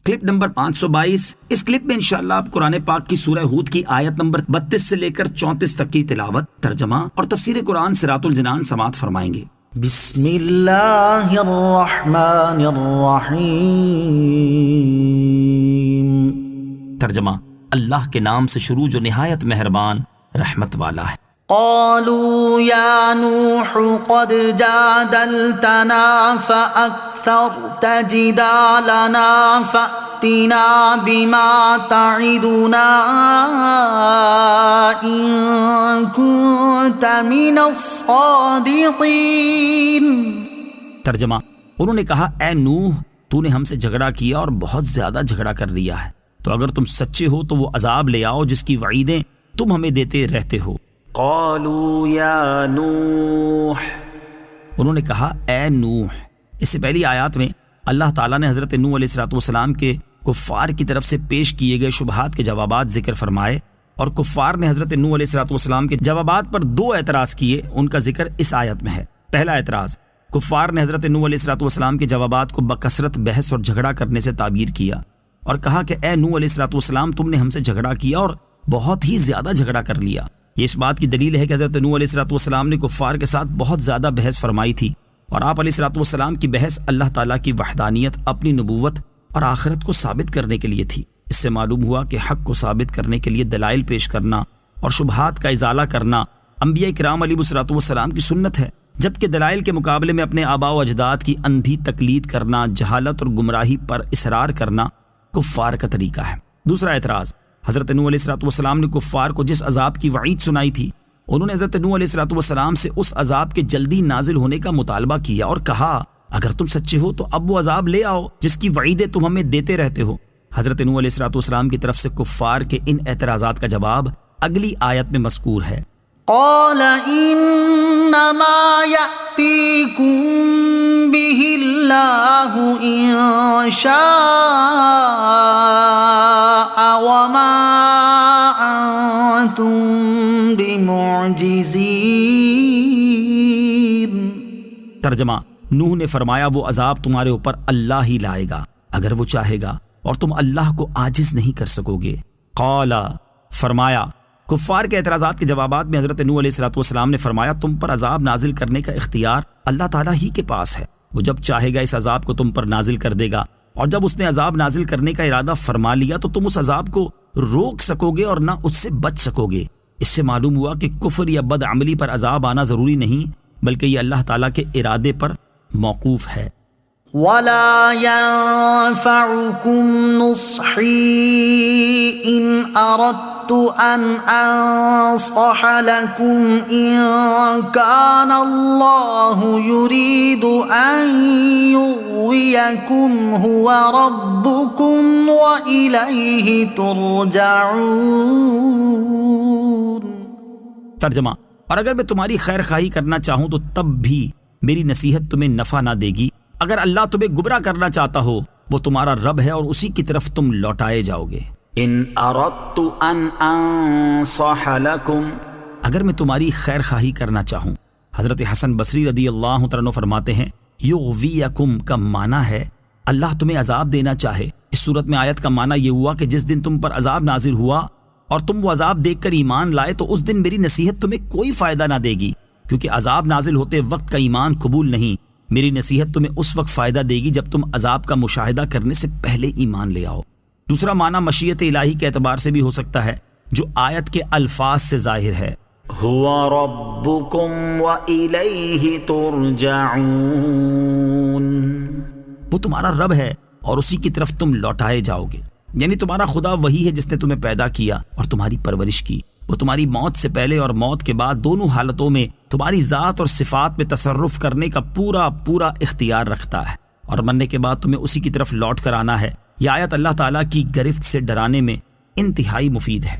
Clip number 522۔ اس clip میں انشاءاللہ آپ قرآن پاک کی سورہ ہود کی آیت نمبر 32 سے لے کر 34 تک کی تلاوت، ترجمہ اور تفسیر قرآن صراط الجنان سماعت فرمائیں گے۔ بسم اللہ الرحمن الرحیم۔ ترجمہ، اللہ کے نام سے شروع جو نہایت مہربان رحمت والا ہے۔ قالوا یا نوح قد جادلتنا فأکثرت جدالنا فأتنا بما تعدنا ان كنت من الصادقین۔ ترجمہ، انہوں نے کہا اے نوح، تو نے ہم سے جھگڑا کیا اور بہت زیادہ جھگڑا کر لیا ہے، تو اگر تم سچے ہو تو وہ عذاب لے آؤ جس کی وعیدیں تم ہمیں دیتے رہتے ہو۔ قالوا یا نوح، انہوں نے کہا اے نوح۔ اس سے پہلی آیات میں اللہ تعالیٰ نے حضرت نوح علیہ السلام کے کفار کی طرف سے پیش کیے گئے شبہات کے جوابات ذکر فرمائے، اور کفار نے حضرت نوح علیہ السلام کے جوابات پر 2 اعتراض کیے، ان کا ذکر اس آیت میں ہے۔ پہلا اعتراض، کفار نے حضرت نوح علیہ السلام کے جوابات کو بکثرت بحث اور جھگڑا کرنے سے تعبیر کیا اور کہا کہ اے نوح علیہ السلام، تم نے ہم سے جھگڑا کیا اور بہت ہی زیادہ جھگڑا کر لیا۔ یہ اس بات کی دلیل ہے کہ حضرت نوح علیہ السلام نے کفار کے ساتھ بہت زیادہ بحث فرمائی تھی، اور آپ علیہ السلام کی بحث اللہ تعالیٰ کی وحدانیت، اپنی نبوت اور آخرت کو ثابت کرنے کے لیے تھی۔ اس سے معلوم ہوا کہ حق کو ثابت کرنے کے لیے دلائل پیش کرنا اور شبہات کا ازالہ کرنا انبیاء کرام علیہ السلام کی سنت ہے، جبکہ دلائل کے مقابلے میں اپنے آباء و اجداد کی اندھی تقلید کرنا، جہالت اور گمراہی پر اصرار کرنا کفار کا طریقہ ہے۔ دوسرا اعتراض، حضرت نوح علیہ السلام نے کفار کو جس عذاب کی وعید سنائی تھی، انہوں نے حضرت نوح علیہ السلام سے اس عذاب کے جلدی نازل ہونے کا مطالبہ کیا اور کہا اگر تم سچے ہو تو اب وہ عذاب لے آؤ جس کی وعیدیں تم ہمیں دیتے رہتے ہو۔ حضرت نوح علیہ السلام کی طرف سے کفار کے ان اعتراضات کا جواب اگلی آیت میں مذکور ہے۔ قال انما یأتیکم بہ اللہ ان شاء وما انتم بمعجزین۔ ترجمہ، نوح نے فرمایا وہ عذاب تمہارے اوپر اللہ ہی لائے گا اگر وہ چاہے گا، اور تم اللہ کو عاجز نہیں کر سکو گے۔ قال، فرمایا، کفار کے اعتراضات کے جوابات میں حضرت نوح علیہ السلام نے فرمایا تم پر عذاب نازل کرنے کا اختیار اللہ تعالیٰ ہی کے پاس ہے، وہ جب چاہے گا اس عذاب کو تم پر نازل کر دے گا، اور جب اس نے عذاب نازل کرنے کا ارادہ فرما لیا تو تم اس عذاب کو روک سکو گے اور نہ اس سے بچ سکو گے۔ اس سے معلوم ہوا کہ کفر یا بد عملی پر عذاب آنا ضروری نہیں، بلکہ یہ اللہ تعالیٰ کے ارادے پر موقوف ہے۔ وَلَا يَنفَعُكُمْ نُصْحِي إِنْ أَرَدْتُ أَنْ أَنصَحَ لَكُمْ إِنْ كَانَ اللَّهُ يُرِيدُ أَنْ يُغْوِيَكُمْ هُوَ رَبُّكُمْ وَإِلَيْهِ تُرْجَعُونَ۔ ترجمہ، اور اگر میں تمہاری خیر خواہی کرنا چاہوں تو تب بھی میری نصیحت تمہیں نفع نہ دے گی۔ اگر اللہ تمہیں گمراہ کرنا چاہتا ہو، وہ تمہارا رب ہے اور اسی کی طرف تم لوٹائے جاؤ گے۔ ان اردت ان انصح لکم، اگر میں تمہاری خیر خواہی کرنا چاہوں۔ حضرت حسن بصری رضی اللہ تعالیٰ عنہ فرماتے ہیں یغویکم کا معنی ہے اللہ تمہیں عذاب دینا چاہے۔ اس صورت میں آیت کا معنی یہ ہوا کہ جس دن تم پر عذاب نازل ہوا اور تم وہ عذاب دیکھ کر ایمان لائے تو اس دن میری نصیحت تمہیں کوئی فائدہ نہ دے گی، کیونکہ عذاب نازل ہوتے وقت کا ایمان قبول نہیں۔ میری نصیحت تمہیں اس وقت فائدہ دے گی جب تم عذاب کا مشاہدہ کرنے سے پہلے ایمان لے آؤ۔ دوسرا معنی مشیت الہی کے اعتبار سے بھی ہو سکتا ہے، جو آیت کے الفاظ سے ظاہر ہے، هو ربکم وإلیہ ترجعون۔ وہ تمہارا رب ہے اور اسی کی طرف تم لوٹائے جاؤ گے، یعنی تمہارا خدا وہی ہے جس نے تمہیں پیدا کیا اور تمہاری پرورش کی۔ وہ تمہاری موت سے پہلے اور موت کے بعد دونوں حالتوں میں تمہاری ذات اور صفات میں تصرف کرنے کا پورا اختیار رکھتا ہے، اور مرنے کے بعد تمہیں اسی کی طرف لوٹ کر آنا ہے۔ یہ آیت اللہ تعالیٰ کی گرفت سے ڈرانے میں انتہائی مفید ہے۔